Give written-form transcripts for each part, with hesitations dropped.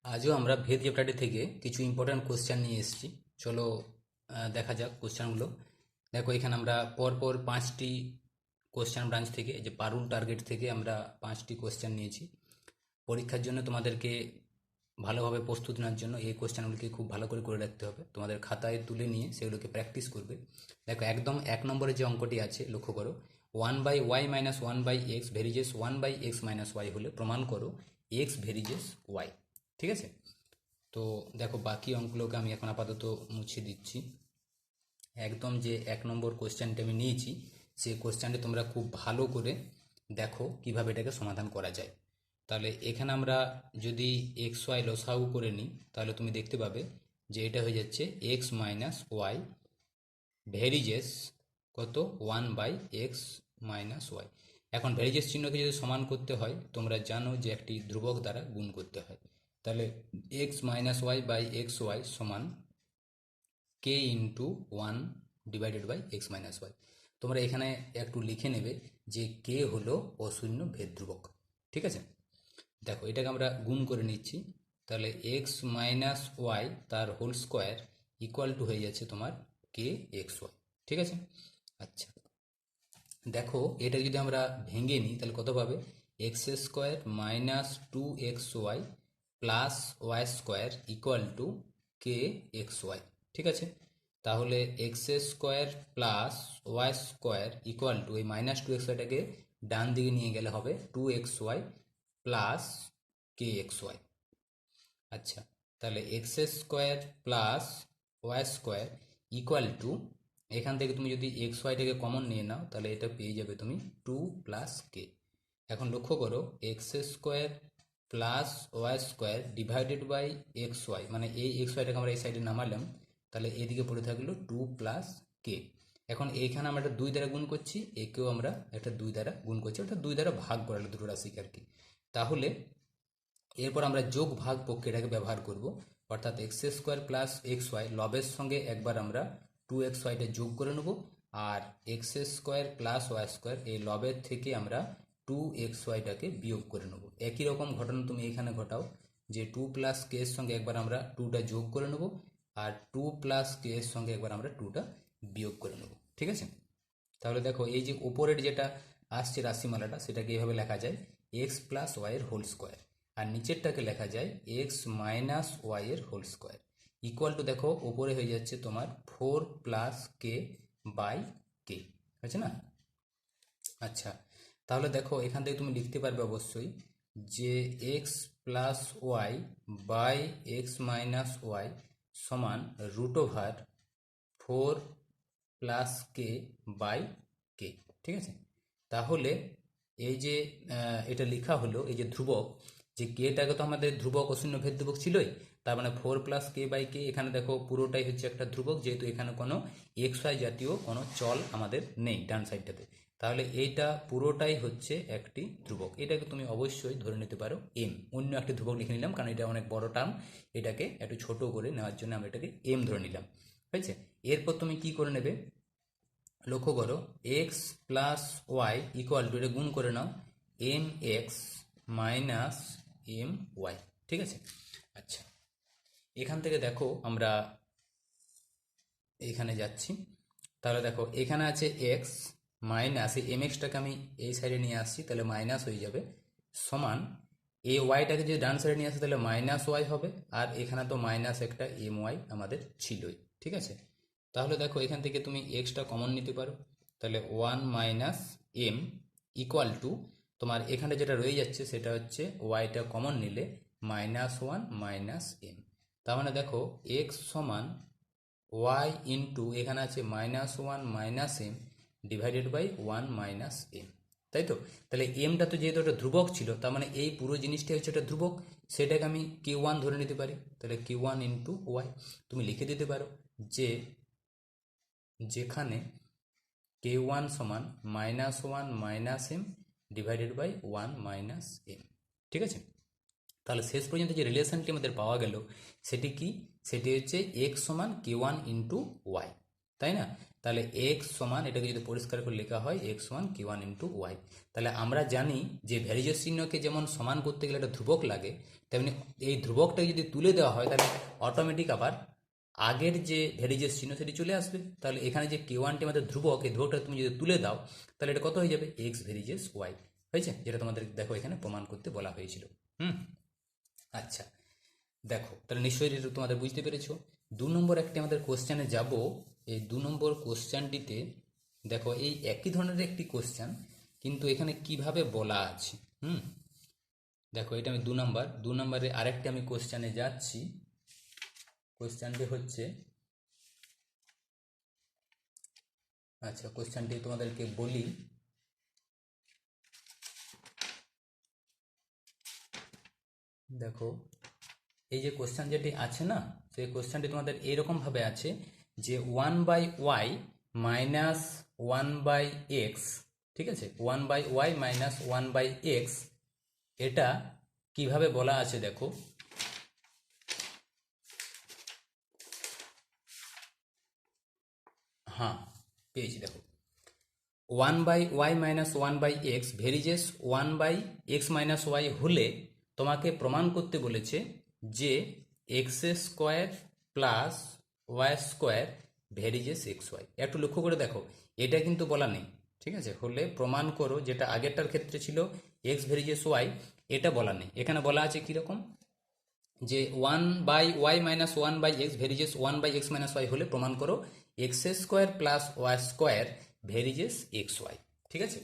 আজও আমরা ভেদ চ্যাপ্টারটি থেকে কিছু ইম্পর্ট্যান্ট কোশ্চেন নিয়ে এসেছি। চলো দেখা যাক কোশ্চেনগুলো। দেখো এখানে আমরা পরপর 5টি কোশ্চেন ব্রাঞ্চ থেকে, যে পারুল টার্গেট থেকে আমরা 5টি কোশ্চেন নিয়েছি। পরীক্ষার জন্য তোমাদেরকে ভালোভাবে প্রস্তুত নেওয়ার জন্য এই কোশ্চেনগুলিকে খুব ভালো করে করে রাখতে হবে। তোমাদের খাতায় তুলে নিয়ে সেগুলোকে প্র্যাকটিস করবে। দেখো একদম 1 নম্বরে যে অঙ্কটি আছে লক্ষ্য করো, 1/y minus 1/x varies as 1/x minus Y হলে প্রমাণ করো এক্স ভেরিজেস ওয়াই। ঠিক আছে, তো দেখো বাকি অঙ্কগুলোকে আমি এখন আপাতত মুছে দিচ্ছি। একদম যে 1 নম্বর কোশ্চেনটা আমি নিয়েছি, সেই কোশ্চেনটি তোমরা খুব ভালো করে দেখো কিভাবে এটাকে সমাধান করা যায়। তাহলে এখানে আমরা যদি এক্স ওয়াই লসাগু করে নিই, তাহলে তুমি দেখতে পাবে যে এটা হয়ে যাচ্ছে এক্স মাইনাস ওয়াই ভেরিজেস কত 1/x মাইনাস ওয়াই। এখন ভেরিজেস চিহ্নকে যদি সমান করতে হয়, তোমরা জানো যে একটি ধ্রুবক দ্বারা গুণ করতে হয়। তাহলে x minus y by x y সমান k into 1/x minus Y. তোমরা এখানে একটু লিখে নেবে যে কে হলো অশূন্য ভেদ ধ্রুবক। ঠিক আছে, দেখো এটাকে আমরা গুণ করে নিচ্ছি। তাহলে এক্স মাইনাস ওয়াই তার হোল স্কোয়ার ইকুয়াল টু হয়ে যাচ্ছে তোমার কে এক্স ওয়াই। ঠিক আছে, আচ্ছা দেখো এটা যদি আমরা ভেঙে নিই তাহলে কত পাবে, x square minus 2xy plus y square equal to k x y. ঠিক আছে, তাহলে x square plus y square equal to এই মাইনাস 2xyটাকে ডান দিকে নিয়ে গেলে হবে 2xy প্লাস কে এক্স ওয়াই। আচ্ছা, তাহলে x square plus y square equal to, এখান থেকে তুমি যদি এক্স ওয়াইটাকে কমন নিয়ে নাও তাহলে এটা পেয়ে যাবে তুমি 2 প্লাস কে। এখন লক্ষ্য করো x square plus y square divided by x y, মানে এই এক্স ওয়াইটাকে আমরা এই সাইডে নামালাম, তাহলে এদিকে পড়ে থাকলো 2 প্লাস কে। এখন এইখানে আমরা একটা 2 দ্বারা গুণ করছি, একেও আমরা একটা 2 দ্বারা গুণ করছি, ওটা 2 দ্বারা ভাগ করালো দুটো রাশিকে আর কি। তাহলে এরপর আমরা যোগ ভাগ প্রক্রিয়াটাকে ব্যবহার করব, অর্থাৎ x square plus x y লবের সঙ্গে একবার আমরা 2xyটা যোগ করে নেব, আর x square plus y square এই লবের থেকে আমরা 2xyটাকে বিয়োগ করে নেব। একই রকম ঘটনা তুমি এখানে ঘটাও, যে 2 প্লাস কে এর সঙ্গে একবার আমরা 2টা যোগ করে নেব, আর 2 প্লাস কে এর সঙ্গে একবার আমরা 2টা বিয়োগ করে নেব। ঠিক আছে, তাহলে দেখো এই যে উপরের যেটা আসছে রাশিমালাটা, সেটাকে এইভাবে লেখা যায় এক্স প্লাস ওয়াই এর হোল স্কোয়ার, আর নিচেরটাকে লেখা যায় এক্স মাইনাস ওয়াই এর হোল স্কোয়ার ইকুয়াল টু, দেখো উপরে হয়ে যাচ্ছে তোমার 4 প্লাস কে বাই কে, হয়েছে না? আচ্ছা, তাহলে দেখো এখান থেকে তুমি লিখতে পারবে অবশ্যই যে x plus y by x minus y সমান root over 4 plus k by k. ঠিক আছে, তাহলে এই যে এটা লেখা হলো, এই যে ধ্রুবক, যে কেটাকে তো আমাদের ধ্রুবক অশূন্য ভেদ ধ্রুবক ছিলই, তার মানে 4 প্লাস কে বাই কে, এখানে দেখো পুরোটাই হচ্ছে একটা ধ্রুবক, যেহেতু এখানে কোনো এক্স ওয়াই জাতীয় কোনো চল আমাদের নেই ডান সাইডটাতে, তাহলে এইটা পুরোটাই হচ্ছে একটি ধ্রুবক। এটাকে তুমি অবশ্যই ধরে নিতে পারো এম, অন্য একটি ধ্রুবক লিখে নিলাম কারণ এটা অনেক বড় টার্ম, এটাকে একটু ছোট করে নেওয়ার জন্য আমরা এটাকে এম ধরে নিলাম। হয়েছে, এরপর তুমি কি করে নেবে, লক্ষ্য করো x plus y equal to, এটা গুণ করে নাও m x minus m y. ঠিক আছে, আচ্ছা এখান থেকে দেখো আমরা এখানে যাচ্ছি, তাহলে দেখো এখানে আছে এক্স মাইনাস এই এম এক্সটাকে আমি এই সাইডে নিয়ে আসছি, তাহলে মাইনাস হয়ে যাবে, সমান এই ওয়াইটাকে যদি ডান সাইডে নিয়ে আসি তাহলে মাইনাস ওয়াই হবে, আর এখানে তো মাইনাস একটা এম ওয়াই আমাদের ছিলই। ঠিক আছে, তাহলে দেখো এখান থেকে তুমি এক্সটা কমন নিতে পারো, তাহলে 1 মাইনাস এম ইকুয়াল টু, তোমার এখানে যেটা রয়ে যাচ্ছে সেটা হচ্ছে ওয়াইটা কমন নিলে -1 মাইনাস এম। তার মানে দেখো এক্স সমান ওয়াই ইন্টু এখানে আছে -1 minus m divided by 1 minus m, তাই তো? তাহলে এমটা তো যেহেতু একটা ধ্রুবক ছিল, তার মানে এই পুরো জিনিসটাই হচ্ছে একটা ধ্রুবক, সেটাকে আমি Q1 ধরে নিতে পারি। তাহলে Q1 ইন্টু ওয়াই তুমি লিখে দিতে পারো যে যেখানে K1 সমান -1 minus m divided by 1 minus m. ঠিক আছে, তাহলে শেষ পর্যন্ত যে রিলেশনটি আমাদের পাওয়া গেল সেটি কি, সেটি হচ্ছে এক্স সমান K1 ইন্টু ওয়াই, তাই না? তাহলে এক্স সমান, এটাকে যদি পরিষ্কার করে লেখা হয় এক্স সমান কিউ ওয়ান ইন্টু ওয়াই। তাহলে আমরা জানি যে ভ্যারিজেস চিহ্নকে যেমন সমান করতে গেলে একটা ধ্রুবক লাগে, তেমনি এই ধ্রুবকটা যদি তুলে দেওয়া হয় তাহলে অটোমেটিক আবার আগের যে ভ্যারিজেস চিহ্ন সেটি চলে আসবে। তাহলে এখানে যে কে ওয়ানটি আমাদের ধ্রুবক, এই ধ্রুবকটা তুমি যদি তুলে দাও তাহলে এটা কত হয়ে যাবে, এক্স ভ্যারিজেস ওয়াই হয়েছে, যেটা তোমাদের দেখো এখানে প্রমাণ করতে বলা হয়েছিল। আচ্ছা, দেখো তাহলে নিশ্চয়ই এটা তোমাদের বুঝতে পেরেছো। 2 নম্বর একটি আমাদের কোশ্চেনে যাব। এই 2 নম্বর কোশ্চেনটিতে দেখো এই একই ধরনের একটি কোশ্চেন, কিন্তু এখানে কিভাবে বলা আছে। দেখো এটা আমি 2 নম্বরে আরেকটি আমি কোশ্চেনে যাচ্ছি। কোশ্চেনটি হচ্ছে, আচ্ছা কোশ্চেনটি তোমাদেরকে বলি। দেখো এই যে কোশ্চেন যেটি আছে না, সেই কোশ্চেনটি তোমাদের এরকম ভাবে আছে যে 1/y মাইনাস 1/x, ঠিক আছে, 1/y মাইনাস 1/x, এটা কিভাবে বলা আছে দেখো। হ্যাঁ পেয়েছি, দেখো 1/y minus 1/x varies as 1/x minus Y হলে তোমাকে প্রমাণ করতে বলেছে যে x square plus y square varies as x y. একটু লক্ষ্য করে দেখো, এটা কিন্তু বলা নেই, ঠিক আছে, হলে প্রমাণ করো, যেটা আগেরটার ক্ষেত্রে ছিল এক্স ভেরিজেস ওয়াই, এটা বলা নেই। এখানে বলা আছে কীরকম, যে 1/y minus 1/x varies as 1/x minus Y হলে প্রমাণ করো x square plus y square varies as x y, ঠিক আছে।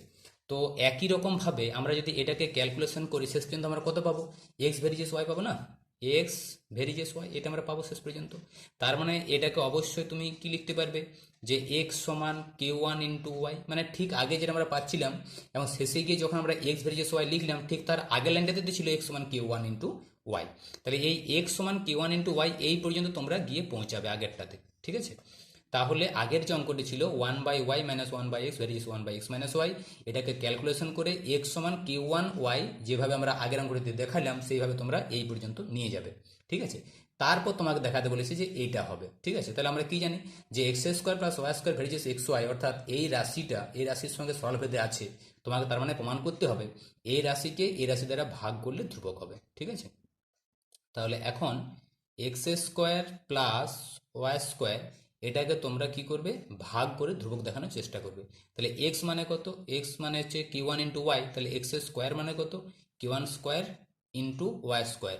তো একই রকমভাবে আমরা যদি এটাকে ক্যালকুলেশন করি শেষ পর্যন্ত আমরা কত পাবো, এক্স ভেরিজেস ওয়াই পাবো না, এক্স ভেরিজেস ওয়াই এটা আমরা পাবো শেষ পর্যন্ত। তার মানে এটাকে অবশ্যই তুমি কি লিখতে পারবে, যে এক্স সমান কে ওয়ান ইন্টু ওয়াই, মানে ঠিক আগে যেটা আমরা পাচ্ছিলাম এবং শেষে গিয়ে যখন আমরা এক্স ভেরিজেস ওয়াই লিখলাম ঠিক তার আগের লাইনটাতে ছিল এক্স সমান কে ওয়ান ইন্টু ওয়াই। তাহলে এই এক্স সমান কে ওয়ান ইন্টু ওয়াই এই পর্যন্ত তোমরা গিয়ে পৌঁছাবে আগেরটাতে, ঠিক আছে। তাহলে আগের যে অঙ্কটি ছিল 1/y minus 1/x varies as 1/x minus y, এটাকে ক্যালকুলেশন করে এক্স সমান কিউ ওয়ান ওয়াই যেভাবে আমরা আগের অঙ্কটিতে দেখালাম সেইভাবে তোমরা এই পর্যন্ত নিয়ে যাবে, ঠিক আছে। তারপর তোমাকে দেখাতে বলেছি যে এইটা হবে, ঠিক আছে। তাহলে আমরা কি জানি যে x square plus y square varies as x y, অর্থাৎ এই রাশিটা এই রাশির সঙ্গে সরলভেদে আছে, তোমাকে তার মানে প্রমাণ করতে হবে এই রাশিকে এই রাশি দ্বারা ভাগ করলে ধ্রুবক হবে, ঠিক আছে। তাহলে এখন x square plus y square এটাকে তোমরা কি করবে, ভাগ করে ধ্রুবক দেখানোর চেষ্টা করবে। তাহলে এক্স মানে কত, এক্স মানে হচ্ছে কিউ ওয়ান ইন্টু ওয়াই, তাহলে এক্স স্কোয়ার মানে কত, q one square into y square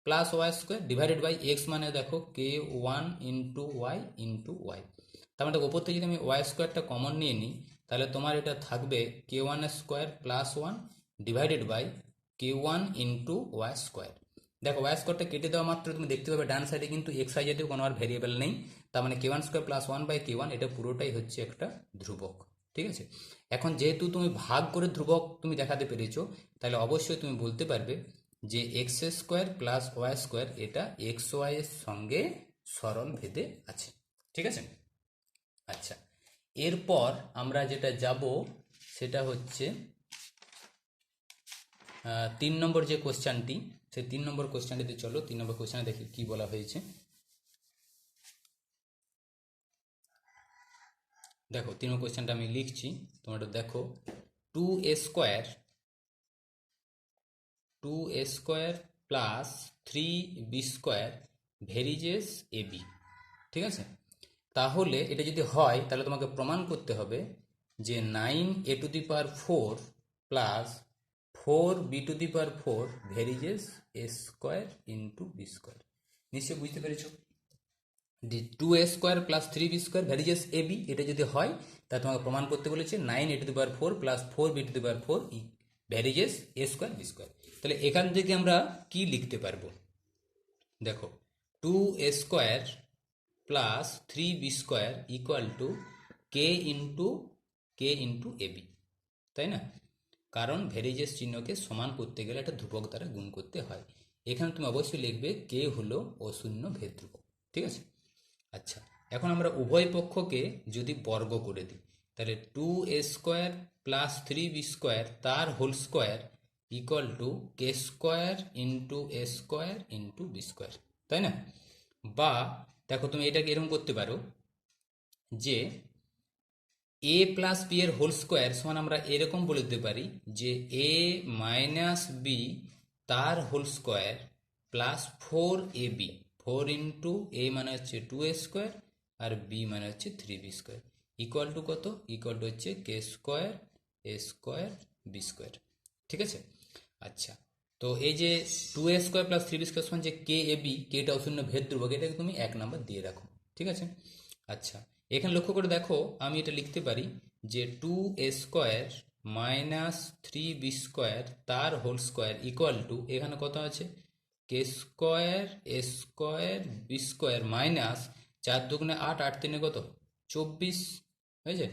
plus y square divided by x মানে দেখো কে ওয়ান ইন্টু ওয়াই। তার মানে ওপর থেকে যদি আমি ওয়াই স্কোয়ারটা কমন নিয়ে নিই তাহলে তোমার এটা থাকবে k one square plus one divided by k one into y square. দেখো ওয়াই স্কোয়ারটা কেটে দেওয়া মাত্র তুমি দেখতে পাবে ডান সাইডে কিন্তু এক্স আই জাতীয় কোনো আর ভেরিয়েবল নেই, তার মানে k one square plus one by k one এটা পুরোটাই হচ্ছে একটা ধ্রুবক, ঠিক আছে। এখন যেহেতু তুমি ভাগ করে ধ্রুবক তুমি দেখাতে পেরেছো, তাহলে অবশ্যই তুমি বলতে পারবে যে x square plus y square এটা এক্স ওয়াই এর সঙ্গে সরল ভেদে আছে, ঠিক আছে। আচ্ছা, এরপর আমরা যেটা যাব সেটা হচ্ছে 3 নম্বর যে কোশ্চেনটি, সেই 3 নম্বর কোশ্চেনটিতে চলো 3 নম্বর কোশ্চেনে দেখি কি বলা হয়েছে। দেখো 3 নম্বর কোশ্চেনটা আমি লিখছি, তোমরা দেখো 2a square plus 3b square varies as ab, ঠিক আছে। তাহলে এটা যদি হয় তাহলে তোমাকে প্রমাণ করতে হবে যে 9a⁴ plus 4b⁴ varies as a square into b square. নিশ্চয়ই বুঝতে পেরেছো যে 2a² plus 3b square varies as ab এটা যদি হয় তাহলে তোমাকে প্রমাণ করতে বলেছে 9a⁴ plus 4b⁴ varies as a square b square. তাহলে এখান থেকে আমরা কি লিখতে পারবো, দেখো 2a² plus 3b square equal to k into AB, তাই না, কারণ ভেরিজেস চিহ্নকে সমান করতে গেলে একটা ধ্রুবক দ্বারা গুণ করতে হয়। এখানে তুমি অবশ্যই লিখবে কে হলো অশূন্য ভেদ ধ্রুবক, ঠিক আছে। আচ্ছা, এখন আমরা উভয় পক্ষকে যদি বর্গ করে দিই তাহলে 2a² প্লাস 3b স্কোয়ার তার whole square equal to k square into a square into b square, তাই না। বা দেখো তুমি এটাকে এরকম করতে পারো যে এ প্লাস বি এর হোল স্কোয়ার সমান আমরা এরকম বলে দিতে পারি যে এ মাইনাস বি তার হোল স্কোয়ার প্লাস 4ab, 4 × এ মানে হচ্ছে 2a স্কোয়ার আর বি মানে হচ্ছে 3b স্কোয়ার ইকুয়াল টু কত, ইকুয়াল টু হচ্ছে কে স্কোয়ার এ স্কোয়ার বি স্কোয়ার। ঠিক আছে, আচ্ছা। তো এই যে 2a square plus 3b square সমান যে কে এ বি, কেটা অশূন্য ভেদ ধ্রুবক, এটাকে তুমি 1 নাম্বার দিয়ে রাখো। ঠিক আছে, আচ্ছা। এখানে লক্ষ্য করে দেখো আমি এটা লিখতে পারি যে 2a square minus 3b square তার হোল স্কোয়ার ইকুয়াল টু, এখানে কত আছে কে স্কোয়ার এ স্কোয়ার বি স্কোয়ার মাইনাস 4 দুগুণে 8, 8 তিনে কত 24 হয়েছে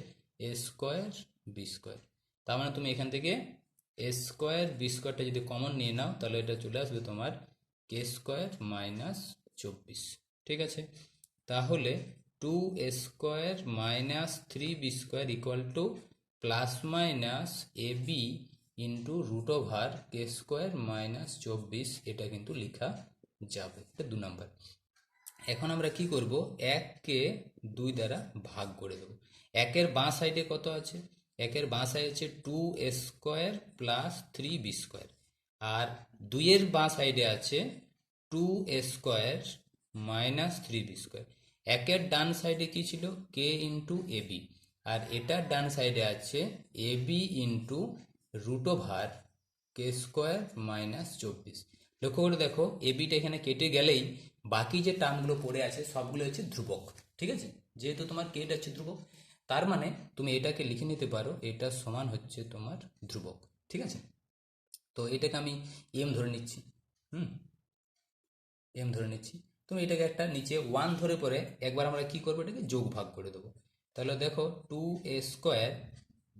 এ স্কোয়ার বি স্কোয়ার। তার মানে তুমি এখান থেকে এ স্কোয়ার বি স্কোয়ারটা যদি কমন নিয়ে নাও তাহলে এটা চলে আসবে তোমার কে স্কোয়ার মাইনাস 24। ঠিক আছে, তাহলে 2a square minus 3b square equal to plus minus a b into root over k square minus 24, এটা কিন্তু লেখা যাবে। এটা 2 নাম্বার। এখন আমরা কি করব, 1কে 2 দ্বারা ভাগ করে দেবো। 1-এর বাঁ সাইডে কত আছে, 1-এর বাঁ সাইডে আছে 2a square plus 3b square, আর 2-এর বাঁ সাইডে আছে 2a square minus 3b square. 1-এর ডান সাইডে কি ছিল কে ইন্টু এ বি, আর এটার ডান সাইডে আছে a b into root over k square minus 24। লক্ষ্য করে দেখো এ বিটা এখানে কেটে গেলেই বাকি যে টার্মগুলো পড়ে আছে সবগুলো হচ্ছে ধ্রুবক। ঠিক আছে, যেহেতু তোমার কেটা হচ্ছে ধ্রুবক, তার মানে তুমি এটাকে লিখে নিতে পারো এটা সমান হচ্ছে তোমার ধ্রুবক। ঠিক আছে, তো এটাকে আমি এম ধরে নিচ্ছি। এম ধরে নিচ্ছি। তুমি এটাকে একটা নিচে 1 ধরে পরে একবার আমরা কি করবো, এটাকে যোগ ভাগ করে দেবো। তাহলে দেখো 2a square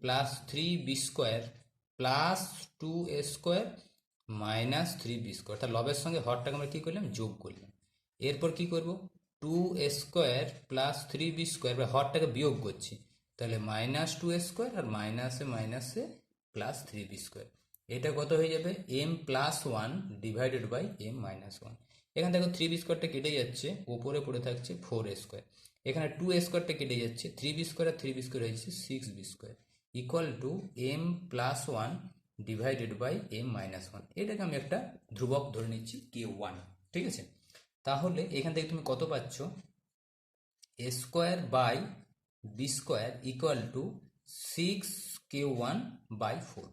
plus 3b square plus 2a square minus 3b square, তার লবের সঙ্গে হরটাকে আমরা কি করলাম যোগ করলাম। এরপর কি করব 2a square plus 3b square, হরটাকে বিয়োগ করছি, তাহলে মাইনাস 2a স্কোয়ার আর মাইনাসে মাইনাসে প্লাস 3b স্কোয়ার। এটা কত হয়ে যাবে m plus 1 divided by m minus 1। এখানে দেখো 3b স্কোয়ারটা কেটে যাচ্ছে, ওপরে পড়ে থাকছে 4a স্কোয়ার। এখানে 2a স্কোয়ারটা কেটে যাচ্ছে, 3b স্কোয়ার আর 3b স্কোয়ার হয়েছে 6b square equal to m plus 1 divided by m minus 1। এটাকে আমি একটা ধ্রুবক ধরে নিচ্ছি k1। ঠিক আছে, তাহলে এখান থেকে তুমি কত পাচ্ছ, a square by b square equal to 6k1/4।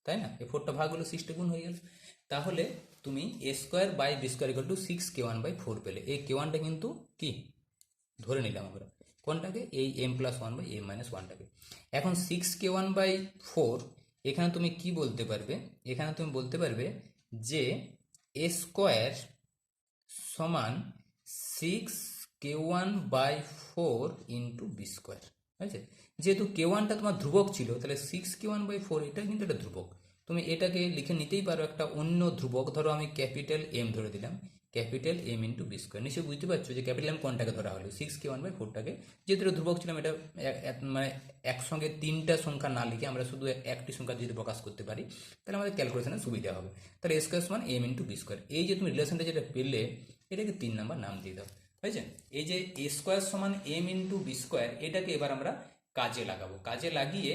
তাই না, এই 4টা ভাগ হলো 6টা গুণ হয়ে গেল। তাহলে তুমি a square by b square equal to 6k1/4 পেলে। এই k1টা কিন্তু কি ধরে নিলাম আমরা, কোনটাকে এই m প্লাস 1/m মাইনাস 1টাকে। এখন 6k1/4 এখানে তুমি কি বলতে পারবে, এখানে তুমি বলতে পারবে যে এ স্কোয়ার সমান 6k1/4 ইন্টু বি স্কোয়ার। আছে, যেহেতু k1টা তোমার ধ্রুবক ছিল তাহলে 6k1/4 এটা কিন্তু একটা ধ্রুবক, তুমি এটাকে লিখে নিতেই পারো একটা অন্য ধ্রুবক। ধরো আমি ক্যাপিটাল এম ধরে দিলাম, capital M into b square. নিশ্চয়ই বুঝতে পারছো যে ক্যাপিটাল এম কোনটাকে ধরা হলো, 6k1/4টাকে। যেহেতু এটা ধ্রুবক ছিলাম, এটা মানে একসঙ্গে 3টা সংখ্যা না লিখে আমরা শুধু একটি সংখ্যা যদি প্রকাশ করতে পারি তাহলে আমাদের ক্যালকুলেশনে সুবিধা হবে। তাহলে এ স্কোয়ার সমান এম ইন্টু বি স্কোয়ার। এই যে তুমি রিলেশনটা যেটা পেলে এটাকে 3 নাম্বার নাম দিয়ে দাও। হয়েছে, এই যে এ স্কোয়ার সমান এম ইন্টু বি স্কোয়ার, এটাকে এবার আমরা কাজে লাগাবো। কাজে লাগিয়ে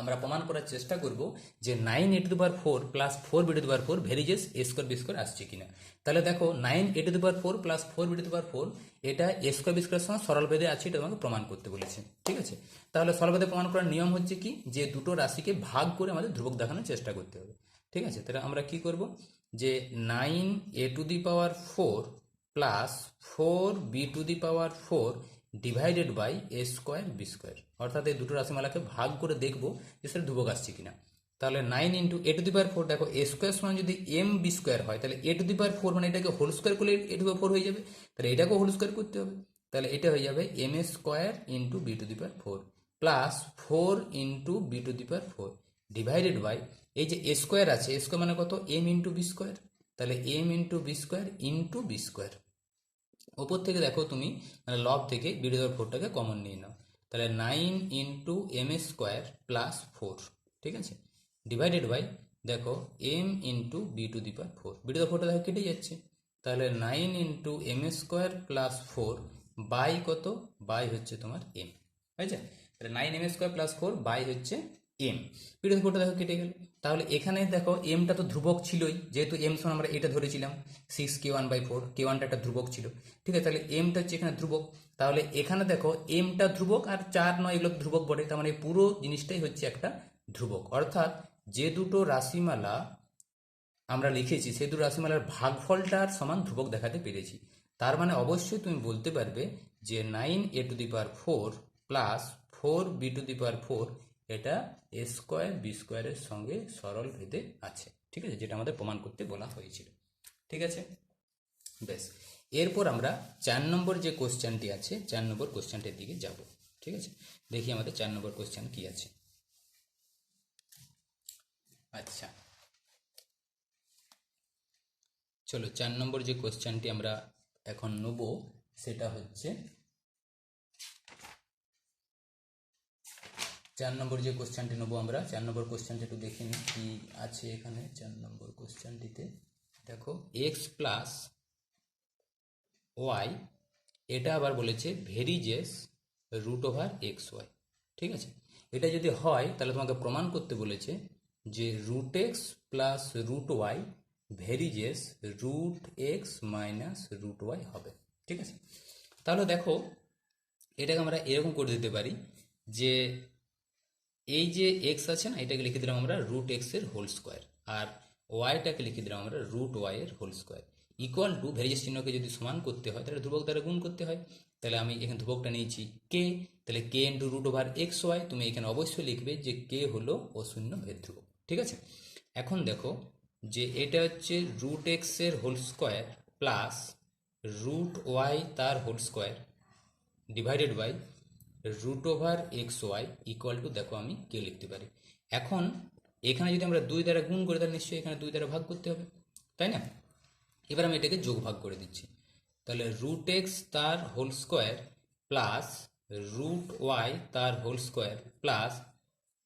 আমরা প্রমাণ করার চেষ্টা করব যে 9a⁴ প্লাস 4b⁴ ভেরিজেস এ স্কোয়ার বি স্কোয়ার আসছে কিনা। তাহলে দেখো 9a⁴ প্লাস 4b⁴ এটা এ স্কোয়ার বি স্কোয়ার সঙ্গে সরলভেদে আছে, এটা তোমাকে প্রমাণ করতে বলেছে। ঠিক আছে, তাহলে সরলভেদে প্রমাণ করার নিয়ম হচ্ছে কি, যে দুটো রাশিকে ভাগ করে আমাদের ধ্রুবক দেখানোর চেষ্টা করতে হবে। ঠিক আছে, তাহলে আমরা কি করব যে 9a⁴ plus 4b⁴ divided by a square b square, অর্থাৎ এই দুটো রাশিমালাকে ভাগ করে দেখবো যে সেটা ধ্রুবক আসছে কিনা। তাহলে 9 ইন্টু a⁴, দেখো এ স্কোয়ার সমান যদি এম বি স্কোয়ার হয় তাহলে a⁴ মানে এটাকে হোল স্কোয়ার করলে a⁴ হয়ে যাবে, তাহলে এটাকেও হোল স্কোয়ার করতে হবে। তাহলে এটা হয়ে যাবে M a square into b⁴ plus 4 into b⁴ divided by এই যে এ স্কোয়ার আছে, এ স্কোয়ার মানে কত এম ইন্টু বি স্কোয়ার, তাহলে M into b square into b square. ওপর থেকে দেখো তুমি মানে লব থেকে b⁴টাকে কমন নিয়ে নাও, তাহলে 9 ইন্টু এম স্কোয়ার প্লাস 4। ঠিক আছে, ডিভাইডেড বাই দেখো এম ইন্টু b⁴ b⁴টা দেখো কেটে যাচ্ছে, তাহলে 9 into M square plus 4 by কত, বাই হচ্ছে তোমার এম। হয়েছে, তাহলে 9m² প্লাস 4 বাই হচ্ছে এম, পিরিয়ড ফোরটা দেখো কেটে গেল। তাহলে এখানে দেখো এমটা তো ধ্রুবক ছিলই, যেহেতু এম সমান আমরা এটা ধরেছিলাম 6k1/4, k1টা একটা ধ্রুবক ছিল, ঠিক আছে। তাহলে এমটা হচ্ছে এখানে ধ্রুবক, তাহলে এখানে দেখো এমটা ধ্রুবক আর 4, 9 এগুলো ধ্রুবক বটে, তার মানে পুরো জিনিসটাই হচ্ছে একটা ধ্রুবক। অর্থাৎ যে দুটো রাশিমালা আমরা লিখেছি সেই দুটো রাশিমালার ভাগফলটার সমান ধ্রুবক দেখাতে পেরেছি। তার মানে অবশ্যই তুমি বলতে পারবে যে 9a⁴ প্লাস 4b⁴ এটা a²b² সঙ্গে সরল ভেদে আছে, ঠিক আছে, যেটা আমাদের প্রমাণ করতে বলা হয়েছিল, ঠিক আছে। বেশ, এরপর আমরা 4 নম্বর যে কোশ্চেনটি আছে 4 নম্বর কোশ্চেনটির দিকে যাব, ঠিক আছে। দেখি আমাদের 4 নম্বর কোশ্চেন কি আছে। আচ্ছা, চলো 4 নম্বর যে কোশ্চেনটি আমরা এখন নেব সেটা হচ্ছে 4 নম্বর যে কোশ্চেনটি নেব আমরা, 4 নম্বর কোশ্চেনটি একটু দেখে নিই কি আছে এখানে। 4 নম্বর কোশ্চেনটিতে দেখো x প্লাস ওয়াই, এটা আবার বলেছে ভেরিজেস √xy, ঠিক আছে। এটা যদি হয় তাহলে তোমাকে প্রমাণ করতে বলেছে যে √x plus √y ভেরিজেস √x minus √y হবে, ঠিক আছে। তাহলে দেখো এটাকে আমরা এরকম করে দিতে পারি যে এই যে x আছে না, এটাকে লিখে দিলাম আমরা √x এর হোল স্কোয়ার, আর ওয়াইটাকে লিখে দিলাম আমরা √y এর হোল স্কোয়ার, ইকুয়াল টু ভেরিজেস চিহ্নকে যদি সমান করতে হয় তাহলে ধ্রুবক দ্বারা গুণ করতে হয়। তাহলে আমি এখানে ধ্রুবকটা নিয়েছি কে, তাহলে k ইন্টু √xy, তুমি এখানে অবশ্যই লিখবে যে কে হলো অশূন্য ভেদ ধ্রুবক, ঠিক আছে। এখন দেখো যে এটা হচ্ছে √x এর হোল স্কোয়ার প্লাস √y তার whole square divided by √xy equal to, দেখো আমি কে লিখতে পারি। এখন এখানে যদি আমরা 2 দ্বারা গুণ করি তাহলে নিশ্চয়ই এখানে 2 দ্বারা ভাগ করতে হবে, তাই না। এবার আমি এটাকে যোগ ভাগ করে দিচ্ছি, তাহলে √x তার হোল স্কোয়ার প্লাস √y তার হোল স্কোয়ার প্লাস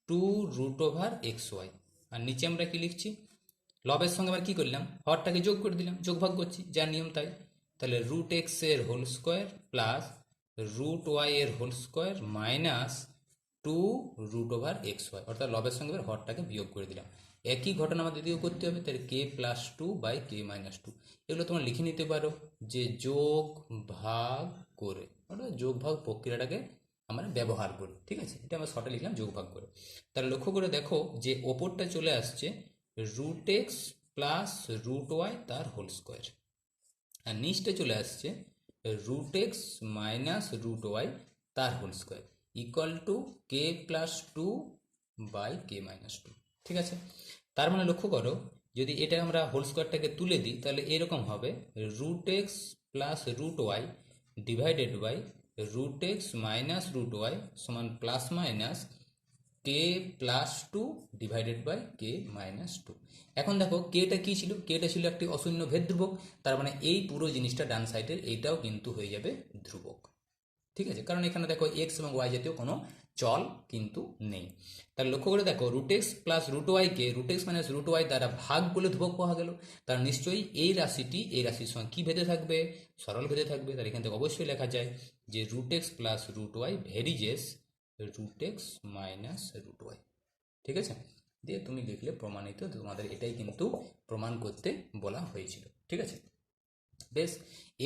2√xy, আর নিচে আমরা কি লিখছি, লবের সঙ্গে আবার কি করলাম, হরটাকে যোগ করে দিলাম, যোগ ভাগ করছি যা নিয়ম তাই। তাহলে √x এর হোল স্কোয়ার প্লাস √y এর হোল স্কোয়ার মাইনাস 2√xy, অর্থাৎ লবের সঙ্গে এবার হরটাকে বিয়োগ করে দিলাম। একই ঘটনা আমাদের দিকেও করতে হবে, তাহলে k+2/k-2, এগুলো তোমরা লিখে নিতে পারো যে যোগ ভাগ করে, অর্থাৎ যোগ ভাগ প্রক্রিয়াটাকে আমরা ব্যবহার করি, ঠিক আছে। এটা আমরা শর্টে লিখলাম যোগ ভাগ করে। তাহলে লক্ষ্য করে দেখো যে ওপরটা চলে আসছে √x প্লাস √y তার হোল স্কোয়ার, আর নিচটা চলে আসছে √x মাইনাস √y তার whole square equal to k+2/k-2, ঠিক আছে। তার মানে লক্ষ্য করো যদি এটা আমরা হোল স্কোয়ারটাকে তুলে দিই তাহলে এরকম হবে √x plus √y divided by √x minus √y সমান plus minus k+2 divided by k-2। এখন দেখো কেটা কি ছিল, কেটা ছিল একটি অশূন্য ভেদ ধ্রুবক, তার মানে এই পুরো জিনিসটা ডান সাইডের এইটাও কিন্তু হয়ে যাবে ধ্রুবক, ঠিক আছে, কারণ এখানে দেখো x এবং y জাতীয় কোনো চল কিন্তু নেই। তাহলে লক্ষ্য করে দেখো √x প্লাস √y কে √x মাইনাস √y দ্বারা ভাগ করলে ধ্রুবক পাওয়া গেল, তার নিশ্চয়ই এই রাশিটি এই রাশির সঙ্গে কি ভেদে থাকবে, সরল ভেদে থাকবে। তাহলে এখান থেকে অবশ্যই লেখা যায় যে √x plus √y ভেরিজেস √x minus √y, ঠিক আছে। দিয়ে তুমি লিখলে প্রমাণিত, তোমাদের এটাই কিন্তু প্রমাণ করতে বলা হয়েছিল, ঠিক আছে। বেশ,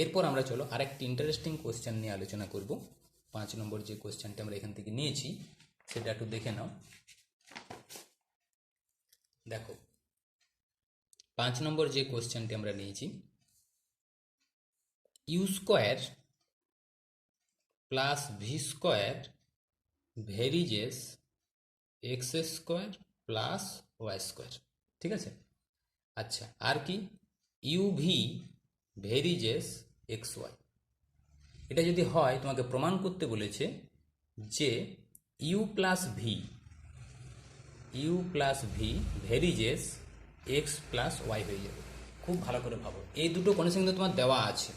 এরপর আমরা চলো আরেকটি ইন্টারেস্টিং কোশ্চেন নিয়ে আলোচনা করব। 5 নম্বর যে কোশ্চেনটা আমরা এখান থেকে নিয়েছি সেটা একটু দেখে নাও। দেখো 5 নম্বর যে কোশ্চেনটি আমরা নিয়েছি, u² plus v² varies as x² plus y², ঠিক আছে। আচ্ছা, আর কি uv ভেরিজেস xy, এটা যদি হয় তোমাকে প্রমাণ করতে বলেছে যে u plus v varies as x plus y হয়ে যাবে। খুব ভালো করে ভাবো, এই দুটো কন্ডিশন কিন্তু তোমার দেওয়া আছে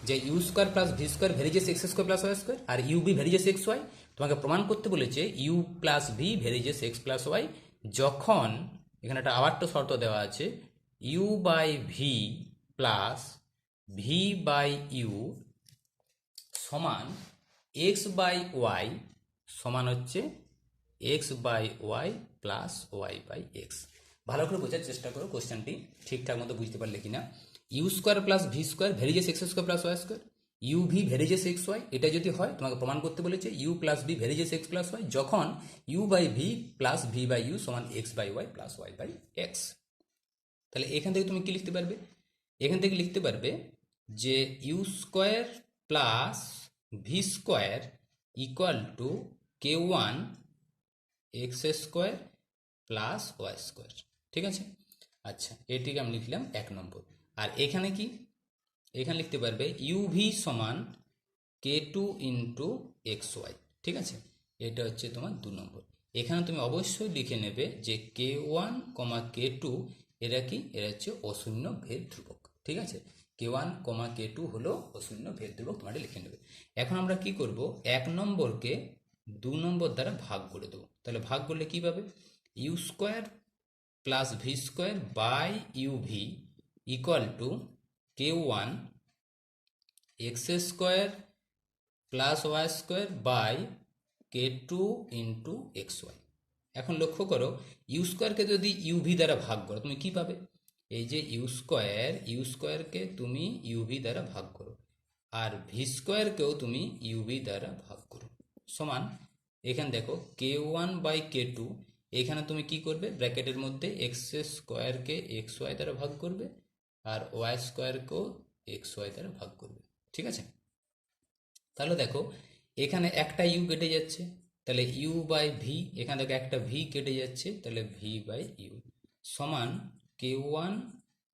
যে u² plus v² varies as x² plus y², আর uv ভেরিজেস xy। তোমাকে প্রমাণ করতে বলেছে u plus v varies as x plus y, যখন এখানে একটা আবার একটা শর্ত দেওয়া আছে u by v plus v by u সমান x বাই ওয়াই সমান হচ্ছে x by y plus y by x. ভালো করে বোঝার চেষ্টা করো কোশ্চেনটি ঠিকঠাক মতো বুঝতে পারলে কিনা। U square plus v square varies as x square plus y square, u v varies as x y, এটা যদি হয় তোমাকে প্রমাণ করতে বলেছে u plus v varies as x plus y যখন u by v plus v by u সমান x by y plus y by x. তাহলে এখান থেকে তুমি কি লিখতে পারবে? এখান থেকে লিখতে পারবে যে u square plus v square equal to k one x square plus y square. ঠিক আছে, আচ্ছা এটিকে আমি লিখলাম 1 নম্বর। আর এখানে কি, এখানে লিখতে পারবে ইউ ভি সমান কে টু ইন্টু এক্স ওয়াই। ঠিক আছে, এটা হচ্ছে তোমার 2 নম্বর। এখানে তুমি অবশ্যই লিখে নেবে যে কে ওয়ান কমা কে টু এরা কি, এরা হচ্ছে অশূন্য ভেদ ধ্রুবক। ঠিক আছে, কে ওয়ান কমা কে টু হলো অশূন্য ভেদ ধ্রুবক, তোমাদের লিখে নেবে। এখন আমরা কি করব, 1 নম্বরকে 2 নম্বর দ্বারা ভাগ করে দেবো। তাহলে ভাগ করলে কি পাবে, u square plus v square by u v equal to k one x square plus y square by k two into x y. এখন লক্ষ্য করো ইউ স্কোয়ারকে যদি ইউভি দ্বারা ভাগ করো তুমি কি পাবে, এই যে ইউ স্কোয়ারকে তুমি ইউভি দ্বারা ভাগ করো আর ভি স্কোয়ারকেও তুমি ইউভি দ্বারা ভাগ করো সমান, এখানে দেখো কে ওয়ান বাই কে টু, এখানে তুমি কি করবে ব্র্যাকেটের মধ্যে এক্স স্কোয়ারকে এক্স ওয়াই দ্বারা ভাগ করবে আর ওয়াই স্কোয়ারকেও এক্স ওয়াই দ্বারা ভাগ করবে। ঠিক আছে, তাহলে দেখো এখানে একটা ইউ কেটে যাচ্ছে, তাহলে ইউ বাই ভি, এখানে দেখো একটা ভি কেটে যাচ্ছে, তাহলে ভি বাই ইউ সমান k one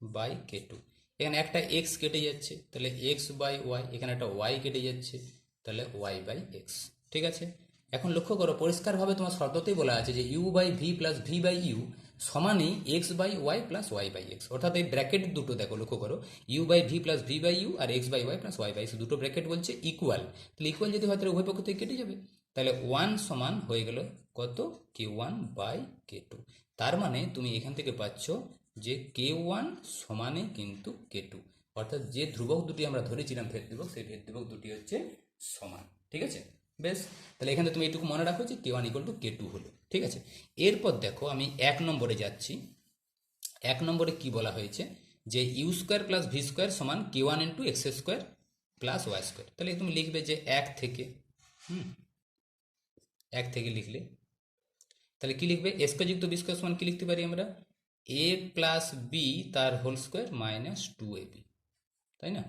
by k two. এখানে একটা এক্স কেটে যাচ্ছে, তাহলে এক্স বাই ওয়াই, এখানে একটা ওয়াই কেটে যাচ্ছে, তাহলে ওয়াই বাই এক্স। ঠিক আছে, এখন লক্ষ্য করো পরিষ্কারভাবে তোমার শর্ততেই বলা আছে যে u by v plus v by u সমানই x by y plus y by x. অর্থাৎ এই ব্র্যাকেট দুটো দেখো, লক্ষ্য করো u by v plus v by u আর x by y plus y by x দুটো ব্র্যাকেট বলছে ইকুয়াল। তাহলে ইকুয়াল যদি হয় তাহলে উভয় পক্ষ থেকে কেটে যাবে, তাহলে 1 সমান হয়ে গেল কত, কে ওয়ান বাই কে টু। তার মানে তুমি এখান থেকে পাচ্ছ যে কে ওয়ান সমানে কিন্তু কে টু, অর্থাৎ যে ধ্রুবক দুটি আমরা ধরেছিলাম ভেদ ধ্রুবক, সেই ভেদ ধ্রুবক দুটি হচ্ছে সমান। ঠিক আছে, বেশ, তাহলে এখানে তুমি এইটুকু মনে রাখো যে k one equal to k two হলো। ঠিক আছে, এরপর দেখো আমি 1 নম্বরে যাচ্ছি। 1 নম্বরে কি বলা হয়েছে যে u square plus v square সমান k one into x square plus y square. তাহলে তুমি লিখবে যে 1 থেকে 1 থেকে লিখলে তাহলে কি লিখবে, এ স্কোয়ার যুক্ত বি স্কোয়ার সমান কি লিখতে পারি আমরা, এ প্লাস বি তার হোল স্কোয়ার মাইনাস 2ab, তাই না।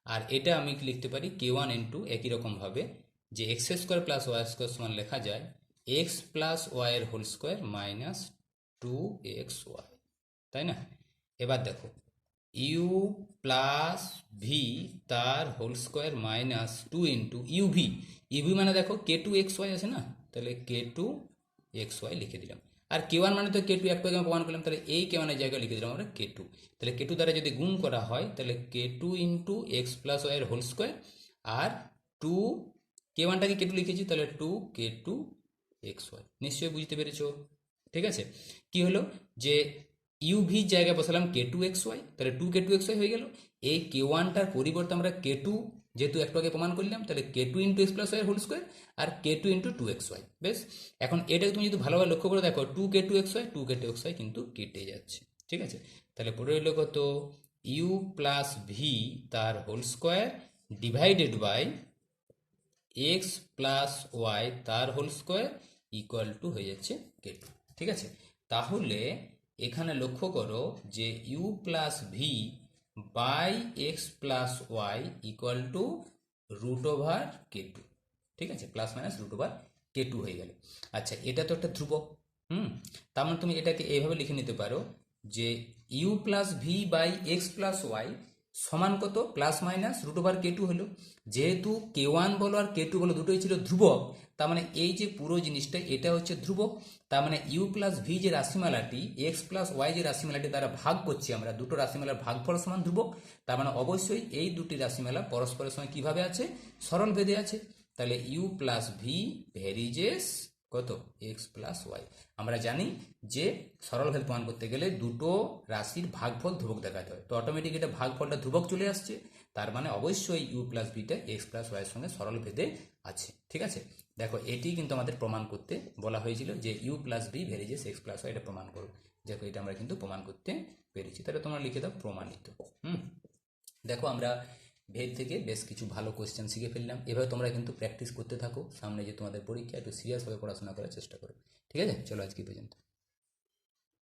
আর এটা আমি লিখতে পারি কে ওয়ান ইন্টু একই রকমভাবে যে x square plus y square সমান লেখা যায় এক্স প্লাস ওয়াই এর হোল স্কোয়ার মাইনাস 2xy, তাই না। এবার দেখো ইউ প্লাস ভি তার whole square minus 2 into u v, u v মানে দেখো কে টু এক্স ওয়াই আছে না, তাহলে কে টু এক্স ওয়াই লিখে দিলাম। আর কে ওয়ান মানে তো কে টু একটু আগে আমি প্রমাণ করলাম, তাহলে এই কে ওয়ানের জায়গায় লিখে দিলাম আমরা কে টু। তাহলে কে টু দ্বারা যদি গুণ করা হয় তাহলে k two into x plus y এর হোল স্কোয়ার আর 2, কে ওয়ানটাকে কে টু লিখেছি তাহলে 2 কে টু এক্স ওয়াই। নিশ্চয়ই বুঝতে পেরেছো। ঠিক আছে, কি হলো যে ইউভি জায়গায় বসালাম কে টু এক্স ওয়াই, তাহলে 2 কে টু এক্স ওয়াই হয়ে গেল। এই কে ওয়ানটার পরিবর্তে আমরা কে টু যেহেতু একটু আগে প্রমাণ করলাম, তাহলে k two into x plus y whole square আর কে টু ইন্টু 2xy। বেশ, এখন এটাকে তুমি যদি ভালোভাবে লক্ষ্য করে দেখো 2 k two x y 2 k two x y কিন্তু কেটে যাচ্ছে। ঠিক আছে, তাহলে পড়ে রইল কত, ইউ প্লাস ভি তার whole square divided by x plus y তার হোল স্কোয়ার ইকুয়াল টু হয়ে যাচ্ছে কে টু। ঠিক আছে, তাহলে এখানে লক্ষ্য করো যে u plus v by x plus y equal to root over k two. ঠিক আছে, plus minus root over k two হয়ে গেল। আচ্ছা এটা তো একটা ধ্রুবক, তার মানে তুমি এটাকে এইভাবে লিখে নিতে পারো যে u plus v by x plus y সমান কত, plus minus root over k two হলো। যেহেতু কে ওয়ান বলো আর কে টু বলো দুটোই ছিল ধ্রুবক, তার মানে এই যে পুরো জিনিসটা এটা হচ্ছে ধ্রুবক। তার মানে ইউ প্লাস ভি যে রাশিমালাটি এক্স প্লাস ওয়াই যে রাশিমালাটি দ্বারা ভাগ করছি আমরা, দুটো রাশিমালার ভাগফল সমান ধ্রুবক। তার মানে অবশ্যই এই দুটি রাশিমালা পরস্পরের সঙ্গে কিভাবে আছে, সরল ভেদে আছে। তাহলে ইউ প্লাস ভি ভেরিজেস কত, এক্স প্লাস ওয়াই। আমরা জানি যে সরল ভেদ প্রমাণ করতে গেলে দুটো রাশির ভাগফল ধ্রুবক দেখাতে হয়, তো অটোমেটিক এটা ভাগফলটা ধ্রুবক চলে আসছে, তার মানে অবশ্যই ইউ প্লাস ভিটা এক্স প্লাস ওয়াই এর সঙ্গে সরল ভেদে আছে। ঠিক আছে, দেখো এটি কিন্তু আমাদের প্রমাণ করতে বলা হয়েছিল যে u plus b varies as x plus y, এটা প্রমাণ করো। দেখো এটা আমরা কিন্তু প্রমাণ করতে পেরেছি, তাহলে তোমরা লিখে দাও প্রমাণিত। দেখো আমরা ভেদ থেকে বেশ কিছু ভালো কোয়েশ্চেন শিখে ফেললাম। এভাবে তোমরা কিন্তু প্র্যাকটিস করতে থাকো, সামনে যে তোমাদের পরীক্ষা একটু সিরিয়াসভাবে পড়াশোনা করার চেষ্টা করো। ঠিক আছে, চলো আজকে পর্যন্ত।